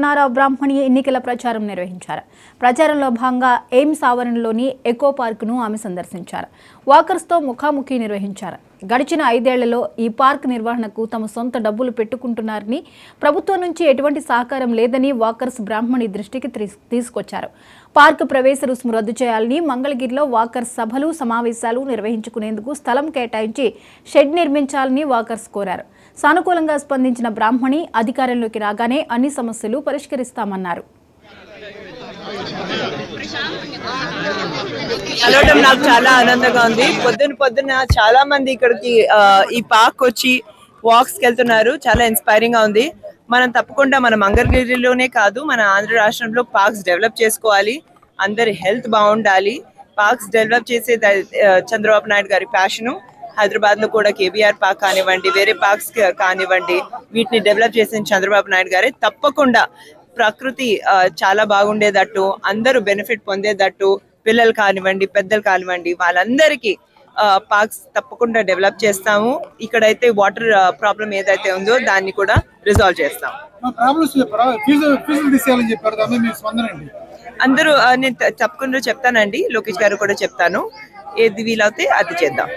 కరుణారావు బ్రాహ్మణి ఎన్నికల ప్రచారం నిర్వహించారు. ప్రచారంలో భాగంగా ఎయిమ్స్ ఆవరణలోని ఎకో పార్కును ఆమె సందర్శించారు. వాకర్స్తో ముఖాముఖి నిర్వహించారు. గడిచిన 5 ఏళ్లలో ఈ పార్క్ నిర్వహణకు తమ సొంత డబ్బులు పెట్టుకుంటున్నారని, ప్రభుత్వం నుంచి ఎటువంటి సహకారం లేదని వాకర్స్ బ్రాహ్మణి దృష్టికి తీసుకొచ్చారు. పార్క్ ప్రవేశ రుసుము రద్దు చేయాలని, మంగళగిరిలో వాకర్స్ సభలు సమావేశాలు నిర్వహించుకునేందుకు స్థలం కేటాయించి షెడ్ నిర్మించాలని వాకర్స్ కోరారు. సానుకూలంగా స్పందించిన బ్రాహ్మణి అధికారంలోకి రాగానే అన్ని సమస్యలు పరిష్కరిస్తామన్నారు. కలవడం నాకు చాలా ఆనందంగా ఉంది. పొద్దున చాలా మంది ఇక్కడికి ఈ పార్క్ వచ్చి వాక్స్ కి వెళ్తున్నారు. చాలా ఇన్స్పైరింగ్ గా ఉంది. మనం తప్పకుండా మన మంగళగిరిలోనే కాదు, మన ఆంధ్ర రాష్ట్రంలో పార్క్స్ డెవలప్ చేసుకోవాలి. అందరి హెల్త్ బాగుండాలి. పార్క్స్ డెవలప్ చేసే చంద్రబాబు నాయుడు గారి ప్యాషను. హైదరాబాద్ లో కూడా కేబీఆర్ పార్క్ కానివ్వండి, వేరే పార్క్స్ కానివ్వండి, వీటిని డెవలప్ చేసిన చంద్రబాబు నాయుడు గారే. తప్పకుండా ప్రకృతి చాలా బాగుండేటట్టు, అందరూ బెనిఫిట్ పొందేటట్టు, పిల్లలు కానివ్వండి, పెద్దలు కానివ్వండి, వాళ్ళందరికీ పార్క్స్ తప్పకుండా డెవలప్ చేస్తాము. ఇక్కడైతే వాటర్ ప్రాబ్లం ఏదైతే ఉందో దాన్ని కూడా రిజాల్వ్ చేస్తాం. అందరూ నేను తప్పకుండా చెప్తానండి, లోకేష్ గారు కూడా చెప్తాను. ఏది వీలవుతే అది చేద్దాం.